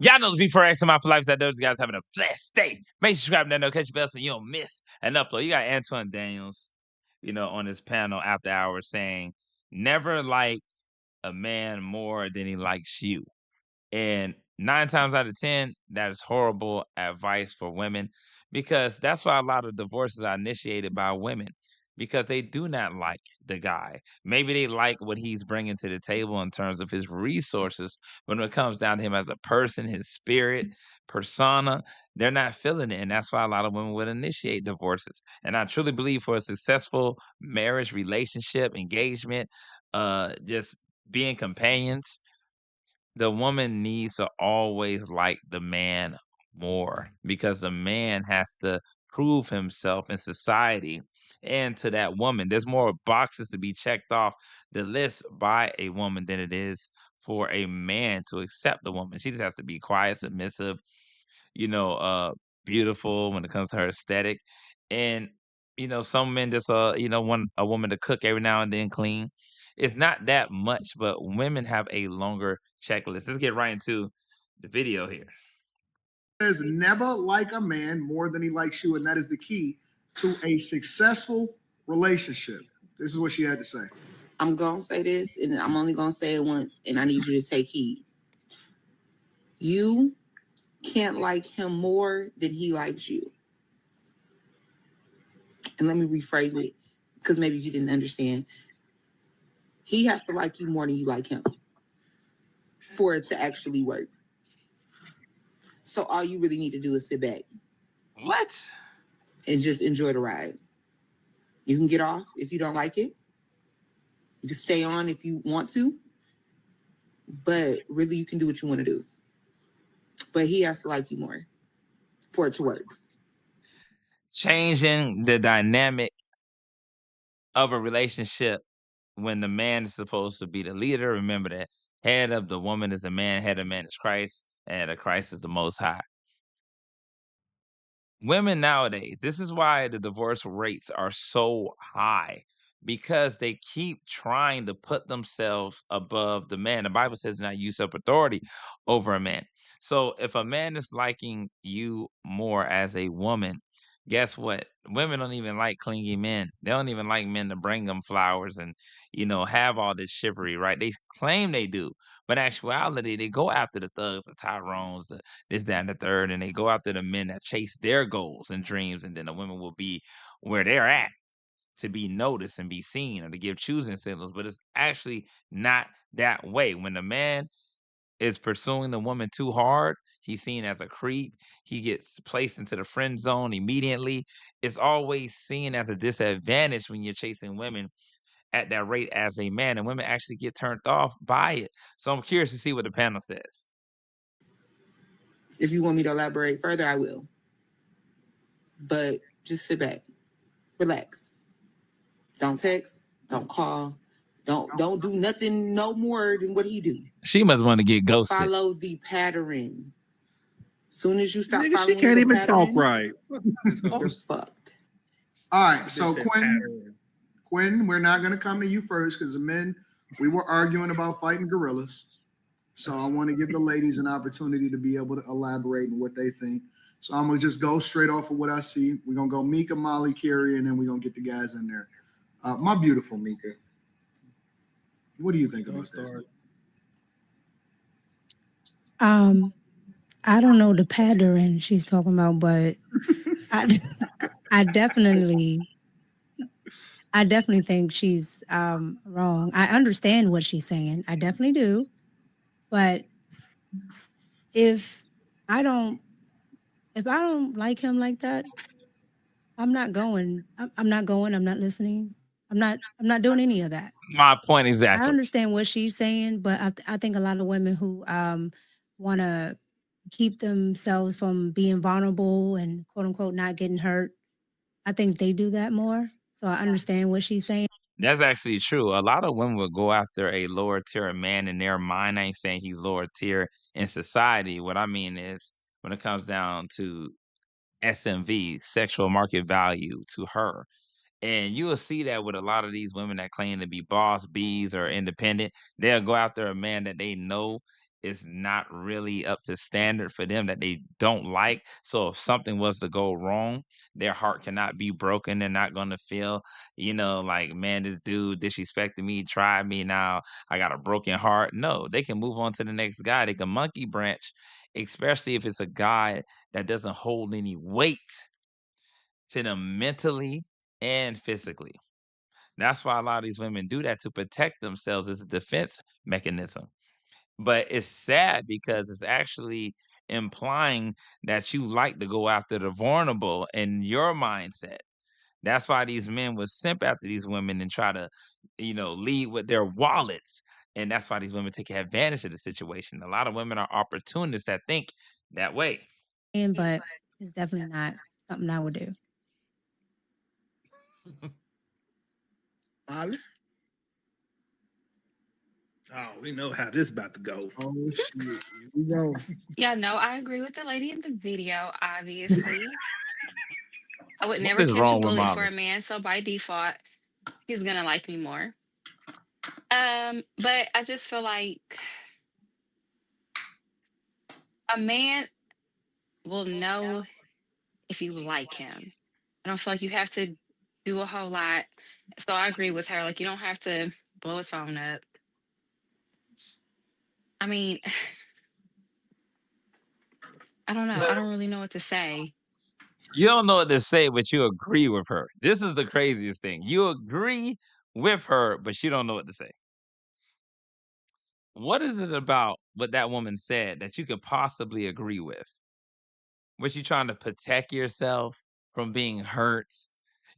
Y'all know the B4Reactz in my life. That those guys having a blessed day. Make sure you subscribe and catch your bell so you don't miss an upload. You got Anton Daniels, on his panel after hours saying, never like a man more than he likes you. And 9 times out of 10, that is horrible advice for women because that's why a lot of divorces are initiated by women because they do not like the guy. Maybe they like what he's bringing to the table in terms of his resources. But when it comes down to him as a person, his spirit, persona, they're not feeling it. And that's why a lot of women would initiate divorces. And I truly believe for a successful marriage, relationship, engagement, just being companions, the woman needs to always like the man more because the man has to prove himself in society and to that woman. There's more boxes to be checked off the list by a woman than it is for a man to accept the woman. She just has to be quiet, submissive, you know, uh, beautiful when it comes to her aesthetic. And, some men just, want a woman to cook every now and then, clean. It's not that much, but women have a longer checklist. Let's get right into the video here. Says never like a man more than he likes you, and that is the key to a successful relationship. This is what she had to say. I'm going to say this, and I'm only going to say it once, and I need you to take heed. You can't like him more than he likes you. And let me rephrase it, because maybe you didn't understand. He has to like you more than you like him for it to actually work. So all you really need to do is sit back. What? And just enjoy the ride. You can get off if you don't like it. You can stay on if you want to. But really, you can do what you want to do. But he has to like you more for it to work. Changing the dynamic of a relationship when the man is supposed to be the leader. Remember that head of the woman is a man, head of man is Christ, and head of Christ is the Most High. Women nowadays, this is why the divorce rates are so high because they keep trying to put themselves above the man. The Bible says not usurp authority over a man. So if a man is liking you more as a woman, guess what? Women don't even like clingy men. They don't even like men to bring them flowers and, have all this chivalry, right? They claim they do. But in actuality, they go after the thugs, the Tyrones, the this, that, and the third, and they go after the men that chase their goals and dreams, and then the women will be where they're at to be noticed and be seen or to give choosing signals. But it's actually not that way. When the man is pursuing the woman too hard, he's seen as a creep. He gets placed into the friend zone immediately. It's always seen as a disadvantage when you're chasing women at that rate as a man, and women actually get turned off by it. So I'm curious to see what the panel says. If you want me to elaborate further, I will. But just sit back, relax. Don't text, don't call, don't do nothing no more than what he do. She must want to get ghosted. Follow the pattern. Soon as you stop Nigga, following she can't the even pattern, talk right. you're fucked. All right, so Quinn, we're not going to come to you first because the men, we were arguing about fighting gorillas. So I want to give the ladies an opportunity to be able to elaborate on what they think. So I'm going to just go straight off of what I see. We're going to go Mika, Molly, Carrie, and then we're going to get the guys in there. My beautiful Mika, what do you think about that? I don't know the pattern she's talking about, but I definitely think she's wrong. I understand what she's saying. I definitely do. But if I don't like him like that, I'm not going. I'm not going. I'm not listening. I'm not doing any of that. My point exactly. I understand what she's saying, but I think a lot of women who want to keep themselves from being vulnerable and quote unquote not getting hurt, I think they do that more. So I understand what she's saying. That's actually true. A lot of women will go after a lower tier man in their mind. I ain't saying he's lower tier in society. What I mean is when it comes down to SMV, sexual market value to her. And you will see that with a lot of these women that claim to be boss bees or independent. They'll go after a man that they know is not really up to standard for them, that they don't like. So if something was to go wrong, their heart cannot be broken. They're not gonna feel, like, man, this dude disrespected me, tried me, now I got a broken heart. No, they can move on to the next guy. They can monkey branch, especially if it's a guy that doesn't hold any weight to them mentally and physically. That's why a lot of these women do that, to protect themselves as a defense mechanism. But it's sad because it's actually implying that you like to go after the vulnerable in your mindset. That's why these men will simp after these women and try to, lead with their wallets. And that's why these women take advantage of the situation. A lot of women are opportunists that think that way. But it's definitely not something I would do. Olive? Oh, we know how this about to go. Oh shit. Here we go. Yeah, no, I agree with the lady in the video, obviously. I would What never is catch a wrong with bullet for Molly? a man, so by default, he's gonna like me more. But I just feel like a man will know if you like him. I don't feel like you have to do a whole lot. So I agree with her. Like, you don't have to blow his phone up. I mean, I don't know. I don't really know what to say. You don't know what to say, but you agree with her. This is the craziest thing. You agree with her, but you don't know what to say. What is it about what that woman said that you could possibly agree with? Was she trying to protect yourself from being hurt?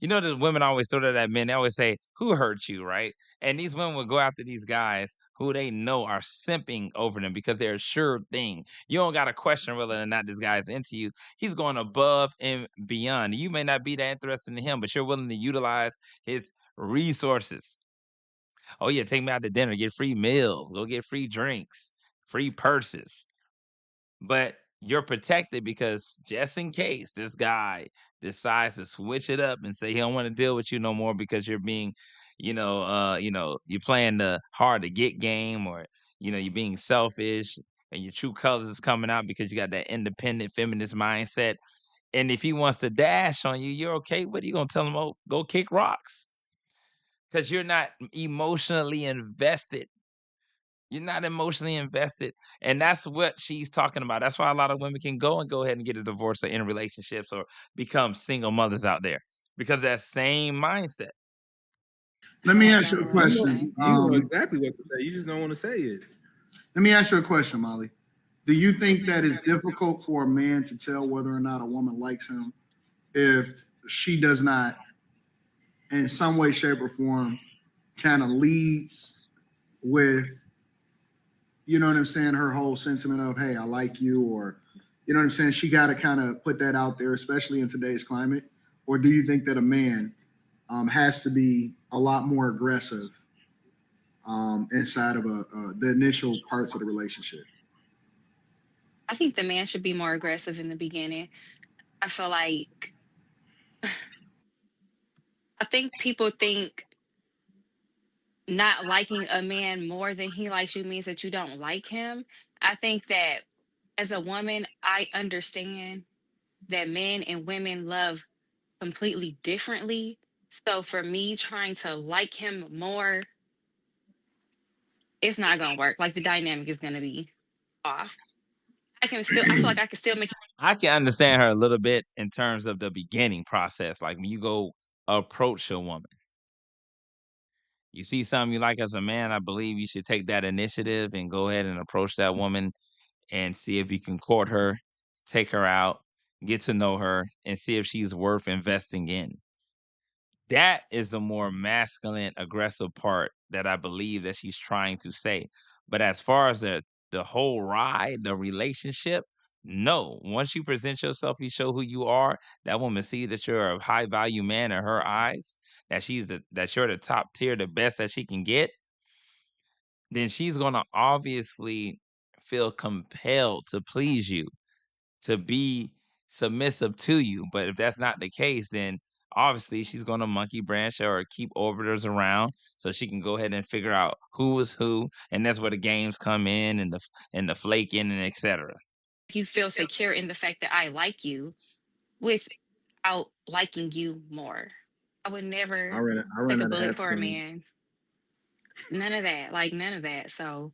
You know, the women always throw that at men. They always say, "Who hurt you?" Right? And these women will go after these guys who they know are simping over them because they're a sure thing. You don't got to question whether or not this guy's into you. He's going above and beyond. You may not be that interested in him, but you're willing to utilize his resources. Oh yeah, take me out to dinner, get free meals, go get free drinks, free purses. But you're protected because just in case this guy decides to switch it up and say he don't want to deal with you no more because you're being, you're playing the hard to get game, or you're being selfish and your true colors is coming out because you got that independent feminist mindset. And if he wants to dash on you, you're okay with it. You're gonna tell him, oh, go kick rocks. Because you're not emotionally invested. You're not emotionally invested. And that's what she's talking about. That's why a lot of women can go ahead and get a divorce or in relationships or become single mothers out there, because that same mindset. Let me ask you a Okay. question. You know exactly what to say. You just don't want to say it. Let me ask you a question, Molly. Do you think that it's difficult for a man to tell whether or not a woman likes him if she does not, in some way, shape, or form, kind of leads with, you know what I'm saying, her whole sentiment of, hey, I like you, or, you know what I'm saying? She got to kind of put that out there, especially in today's climate. Or do you think that a man has to be a lot more aggressive inside of the initial parts of the relationship? I think the man should be more aggressive in the beginning. I feel like I think people think not liking a man more than he likes you means that you don't like him. I think that as a woman, I understand that men and women love completely differently. So for me, trying to like him more, it's not gonna work. Like, the dynamic is gonna be off. I feel like I can still make I can understand her a little bit in terms of the beginning process. Like when you go approach a woman, you see something you like as a man, I believe you should take that initiative and go ahead and approach that woman and see if you can court her, take her out, get to know her, and see if she's worth investing in. That is the more masculine, aggressive part that I believe that she's trying to say. But as far as the whole ride, the relationship, no. Once you present yourself, you show who you are. That woman sees that you're a high value man in her eyes. That you're the top tier, the best that she can get. Then she's gonna obviously feel compelled to please you, to be submissive to you. But if that's not the case, then obviously she's going to monkey branch or keep orbiters around so she can go ahead and figure out who is who, and that's where the games come in and the flaking and etc. You feel secure in the fact that I like you without liking you more. I would I never ran take a out of bullet hats for a from you. man. None of that. Like none of that. So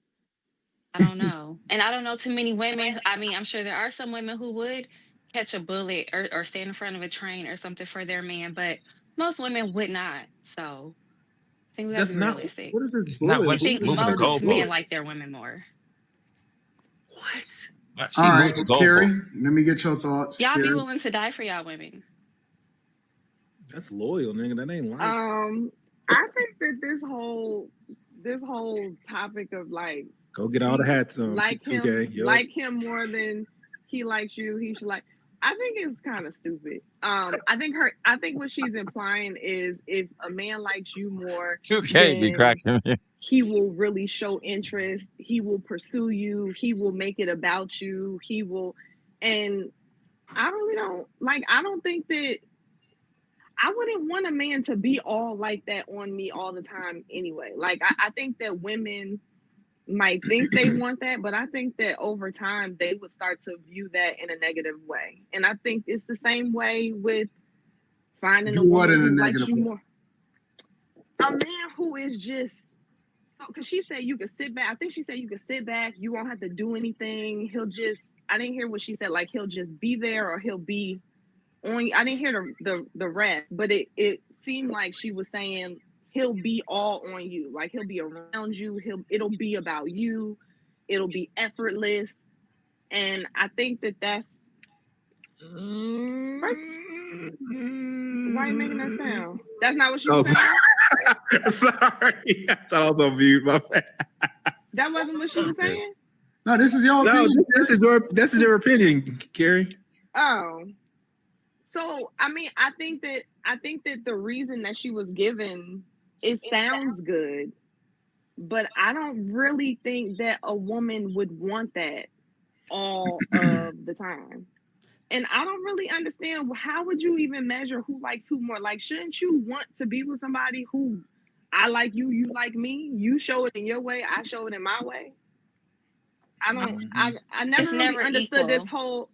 I don't know. And I don't know too many women. I mean, I'm sure there are some women who would catch a bullet or stand in front of a train or something for their man, but most women would not. So I think we gotta That's be not realistic. what is this It's not bullet? I what think she's moving the most men goalposts. like their women more. What? She All right, moved the Carrie, goalposts. let me get your thoughts. Y'all be Carrie. willing to die for y'all women. That's loyal, nigga. That ain't like. I think that this whole topic of like Go get all the hats on. like 2K. him, like him more than he likes you, he should like. I think it's kind of stupid. I think what she's implying is if a man likes you more, 2K be then cracking me. he will really show interest. He will pursue you. He will make it about you. He will, and I really don't like. I don't think that. I wouldn't want a man to be all like that on me all the time anyway. Like, I think that women might think they want that, but I think that over time they would start to view that in a negative way. And I think it's the same way with finding a woman who likes you more. A man who is just, so, because she said you could sit back. I think she said you could sit back. You won't have to do anything. He'll just, I didn't hear what she said, like he'll just be there or he'll be on. I didn't hear the rest, but it seemed like she was saying he'll be all on you, like he'll be around you. It'll be about you. It'll be effortless, and I think that's. First, why are you making that sound? That's not what she was saying. Sorry, I thought I was on mute. My bad. That wasn't what she was saying. No, this is your opinion. This is your opinion, Carrie. Oh. So I mean, I think that the reason that she was given, it sounds good, but I don't really think that a woman would want that all of the time. And I don't really understand, how would you even measure who likes who more? Like, shouldn't you want to be with somebody who, I like you, you like me, you show it in your way, I show it in my way? I don't. I never really understood equal. this whole.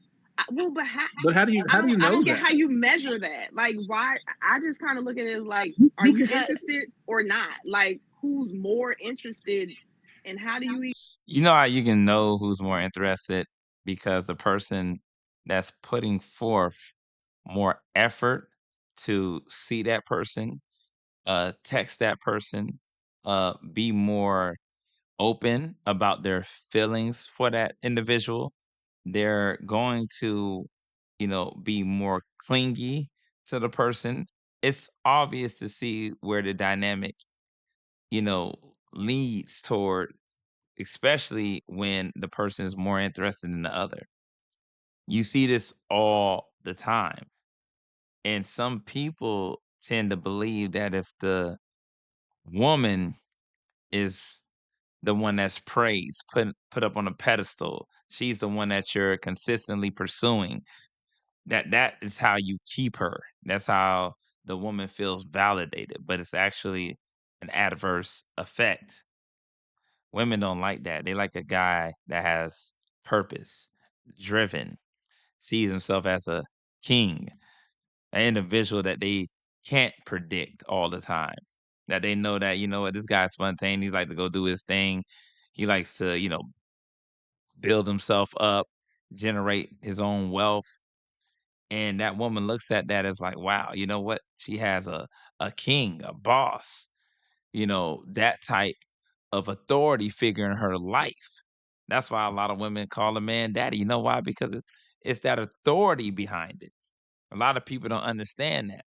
Well, but how do you know I don't get that? how you measure that. Like, why? I just kind of look at it like, are you interested or not? Like, who's more interested, and how do you? You know how you can know who's more interested? Because the person that's putting forth more effort to see that person, text that person, be more open about their feelings for that individual. They're going to, be more clingy to the person. It's obvious to see where the dynamic, leads toward, especially when the person is more interested in the other. You see this all the time. And some people tend to believe that if the woman is the one that's praised, put up on a pedestal, she's the one that you're consistently pursuing, that is how you keep her. That's how the woman feels validated, but it's actually an adverse effect. Women don't like that. They like a guy that has purpose, driven, sees himself as a king, an individual that they can't predict all the time. That they know that, what, this guy's spontaneous, he like to go do his thing. He likes to, build himself up, generate his own wealth. And that woman looks at that as like, wow, you know what? She has a king, a boss, that type of authority figure in her life. That's why a lot of women call a man daddy. You know why? Because it's that authority behind it. A lot of people don't understand that.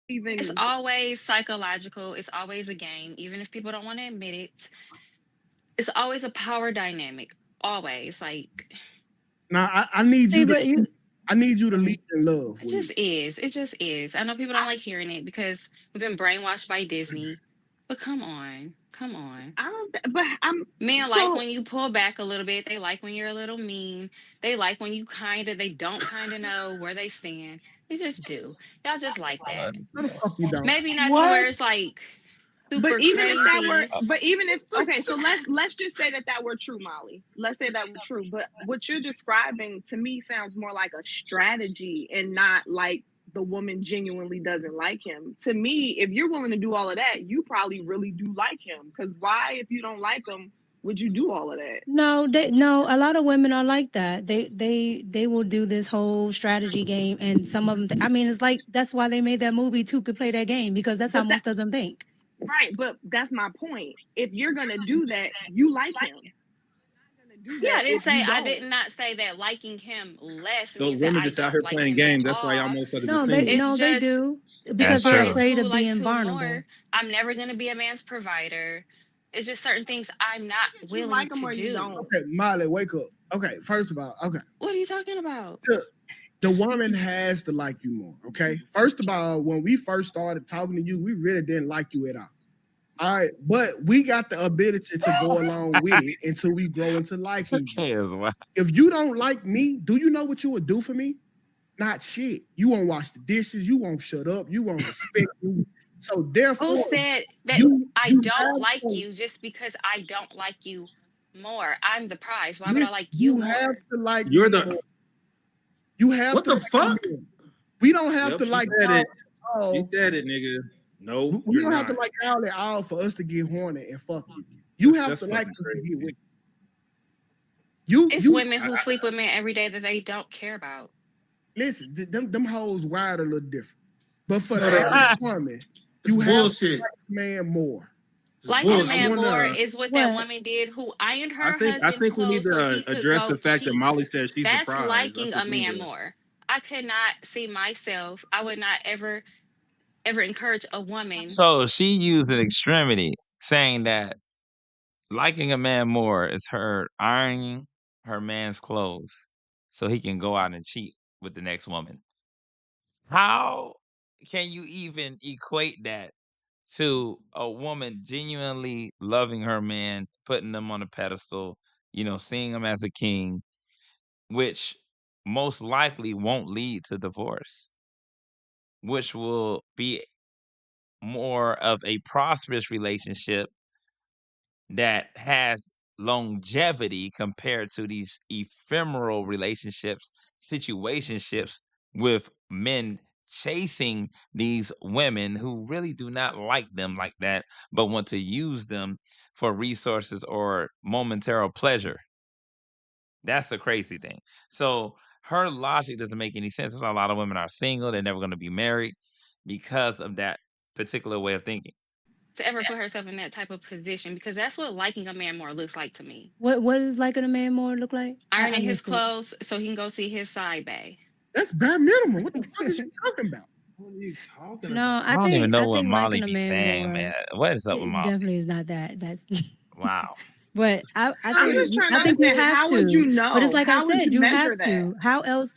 It's always psychological. It's always a game, even if people don't want to admit it. It's always a power dynamic. Always, like. Now I need you to. I need you to lead in love. It just is. It just is. I know people don't like hearing it because we've been brainwashed by Disney, but come on. Come on. I don't. But I'm Men so, like when you pull back a little bit. They like when you're a little mean. They like when you they don't kind of know where they stand. They just do. Y'all just like that. No, the fuck you don't. Maybe not to where it's like But super even if that were, crazy. but even if, okay, so let's just say that were true, Molly. Let's say that were true. But what you're describing to me sounds more like a strategy and not like the woman genuinely doesn't like him. To me, if you're willing to do all of that, you probably really do like him. Because why, if you don't like him, would you do all of that? No, a lot of women are like that. They will do this whole strategy game, and some of them. I mean, it's like that's why they made that movie too. Could play that game because that's how most of them think. Right, but that's my point. If you're gonna do that, you like him. Yeah, I did not say that liking him less So means women that I just out don't here like playing him games. at That's why y'all all. motherfuckers No, are they single. they do because That's they're true. afraid of Who likes being who vulnerable. more. I'm never gonna be a man's provider. It's just certain things I'm not willing like him to or you do. don't. Okay, Molly, wake up. Okay, first of all, okay. What are you talking about? The woman has to like you more. Okay. First of all, when we first started talking to you, we really didn't like you at all. All right, but we got the ability to go along with it until we grow into liking you. If you don't like me, do you know what you would do for me? Not shit. You won't wash the dishes. You won't shut up. You won't respect me. So therefore, Who said that I don't like you just because I don't like you more? I'm the prize. Why would I like you more? Have to like You're me the. more. You have What to the like fuck? me more. We don't have to She like said it. y'all. She said it, nigga. No, We you're don't have not. to like y'all at all for us to get horny and fuck you. You have That's to like fucking us to crazy. get with you. It's women who sleep with men every day that they don't care about. Listen, them hoes wired a little different. But for the average woman, you have to like the man more. Liking a man more is what that woman did who ironed her husband's I think we need clothes so to he could address go the fact that cheat. Molly said she's That's the prize. liking That's a man more. I could not see myself. I would not ever encourage a woman. So she used an extremity, saying that liking a man more is her ironing her man's clothes so he can go out and cheat with the next woman. How can you even equate that to a woman genuinely loving her man, putting them on a pedestal, seeing him as a king, which most likely won't lead to divorce, which will be more of a prosperous relationship that has longevity compared to these ephemeral relationships, situationships with men chasing these women who really do not like them like that, but want to use them for resources or momentary pleasure. That's the crazy thing. So her logic doesn't make any sense. That's why a lot of women are single. They're never going to be married because of that particular way of thinking. To ever put herself in that type of position, because that's what liking a man more looks like to me. What does liking a man more look like? Ironing his clothes so he can go see his side bae. That's bare minimum. What the fuck is she talking about? What are you talking about? I don't even know what Molly liking a be man saying, more, man. What is up with Molly? Definitely is not that. That's wow. But I I'm just trying to think you understand, have how to. would you know? But it's like How I would said, you you measure have that? to. How else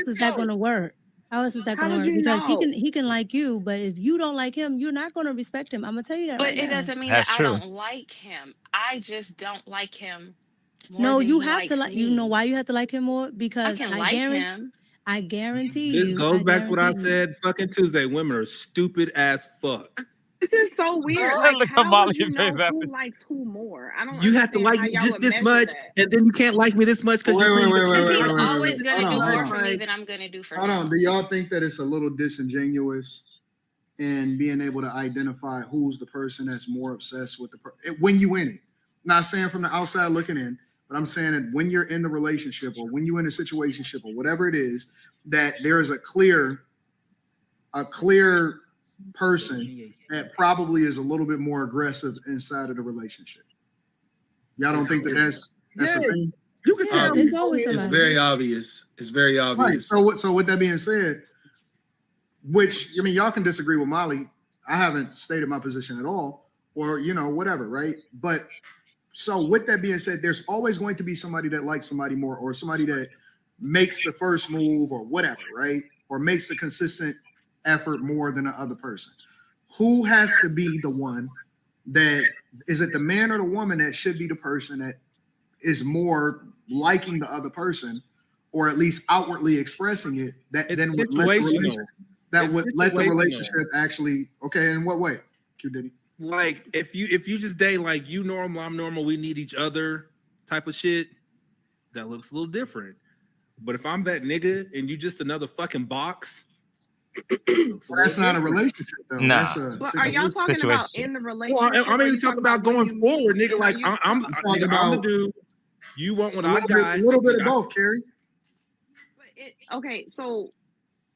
is that going to work? How else is that going to work? Because he can like you, but if you don't like him, you're not going to respect him. I'm gonna tell you that. But right it now. doesn't mean that I don't like him. I just don't like him more No, than you he have to like. me. You know why you have to like him more? Because I can like him. I guarantee This you. goes back to what I said fucking Tuesday. Women are stupid as fuck. This is so weird. Like, how would you know who likes who more? I don't. You have to like me just this much, and then you can't like me this much because he's always gonna do more for me than I'm gonna do for him. Hold on. Do y'all think that it's a little disingenuous in being able to identify who's the person that's more obsessed with when you in it? Not saying from the outside looking in, but I'm saying that when you're in the relationship or when you're in a situationship or whatever it is, that there is a clear person that probably is a little bit more aggressive inside of the relationship. Y'all don't think that's a thing? You can tell. It's very obvious. It's very obvious. Right. So with that being said, which, I mean, y'all can disagree with Molly. I haven't stated my position at all, or whatever, right? But so with that being said, there's always going to be somebody that likes somebody more, or somebody that makes the first move or whatever, right? Or makes a consistent effort more than the other person. Who has to be the one that Is it the man or the woman that should be the person that is more liking the other person, or at least outwardly expressing it, that It's then would let the relationship, situational. actually, okay, in what way? Q Diddy. Like if you just date like you normal, I'm normal, we need each other type of shit, that looks a little different. But if I'm that nigga and you just another fucking box, that's not a relationship though. Nah. That's a But are y'all talking about situation. in the relationship? Well, I'm even talking about going forward, nigga. Like I'm the dude. You want what I got? A little bit of both, Carrie. Okay, so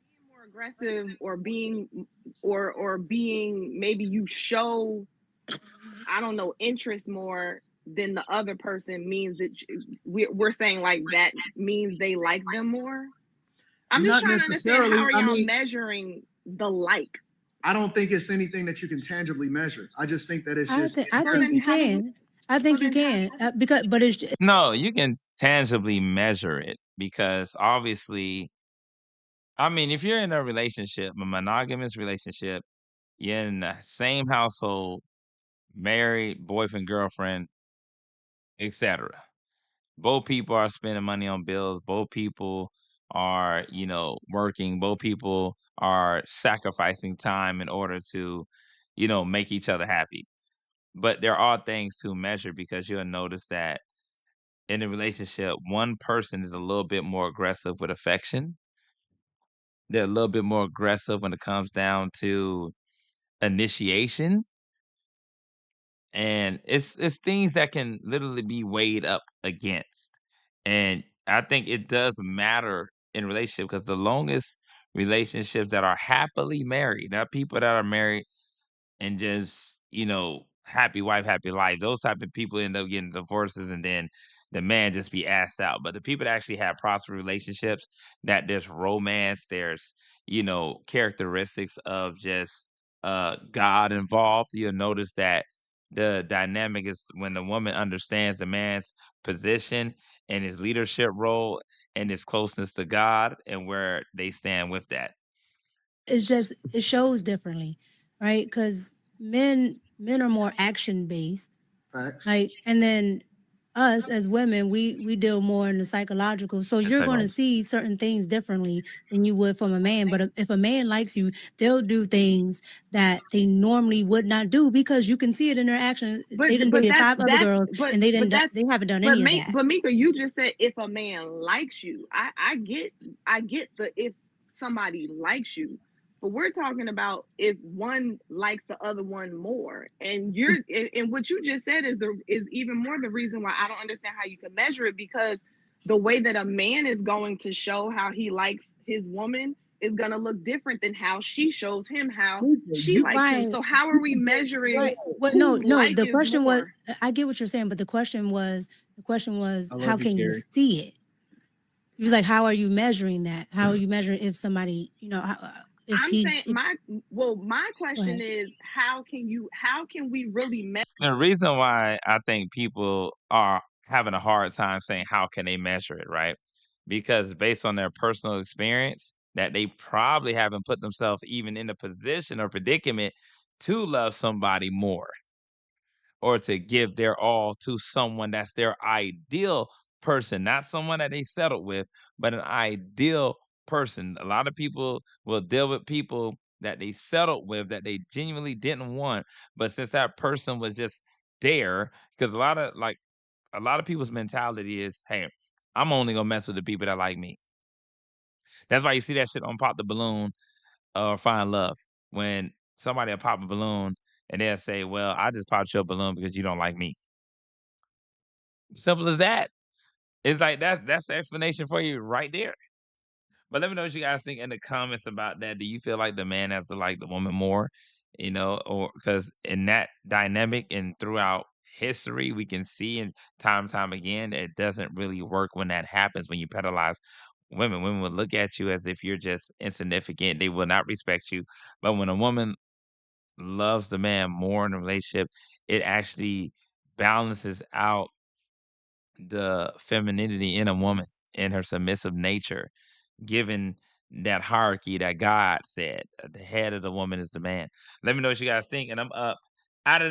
being more aggressive or being maybe you show, I don't know, interest more than the other person means that we're saying like that means they like them more. I'm just trying to understand, how are y'all measuring the like? I don't think it's anything that you can tangibly measure. I just think that it's just. I think you can. I think you can but it's No, you can tangibly measure it because obviously, I mean, if you're in a relationship, a monogamous relationship, you're in the same household, married, boyfriend, girlfriend, etc. Both people are spending money on bills. Both people are, working. Both people are sacrificing time in order to, make each other happy. But there are things to measure because you'll notice that in a relationship, one person is a little bit more aggressive with affection. They're a little bit more aggressive when it comes down to initiation. And it's things that can literally be weighed up against. And I think it does matter in relationship because the longest relationships that are happily married, not people that are married and just, happy wife, happy life. Those type of people end up getting divorces and then the man just be asked out. But the people that actually have prosperous relationships, that there's romance, there's, characteristics of just God involved, you'll notice that the dynamic is when the woman understands the man's position and his leadership role and his closeness to God and where they stand with that. It's just it shows differently, right? Because men are more action based, like, and then us as women, we deal more in the psychological. So you're going to see certain things differently than you would from a man. But if a man likes you, they'll do things that they normally would not do because you can see it in their actions. They didn't date 5 other girls, and they haven't done any of that. But Mika, you just said if a man likes you, I get the if somebody likes you. But we're talking about if one likes the other one more, and what you just said is even more the reason why I don't understand how you can measure it, because the way that a man is going to show how he likes his woman is going to look different than how she shows him how she likes him. So how are we measuring? Right. Well, no. The question was, I get what you're saying, but the question was, how can you see it? He was like, how are you measuring that? How are you measuring if somebody, my question is, how can we really measure? The reason why I think people are having a hard time saying how can they measure it, right? Because based on their personal experience, that they probably haven't put themselves even in a position or predicament to love somebody more or to give their all to someone that's their ideal person, not someone that they settled with, but an ideal person. A lot of people will deal with people that they settled with that they genuinely didn't want, but since that person was just there, because a lot of people's mentality is, hey, I'm only gonna mess with the people that like me. That's why you see that shit on Pop the Balloon or Find Love. When somebody will pop a balloon and they'll say, well, I just popped your balloon because you don't like me. Simple as that. It's like that's the explanation for you right there. But let me know what you guys think in the comments about that. Do you feel like the man has to like the woman more? Or because in that dynamic and throughout history, we can see and time again, it doesn't really work when that happens, when you penalize women. Women will look at you as if you're just insignificant. They will not respect you. But when a woman loves the man more in a relationship, it actually balances out the femininity in a woman and her submissive nature, given that hierarchy that God said the head of the woman is the man. Let me know what you guys think, and I'm up out of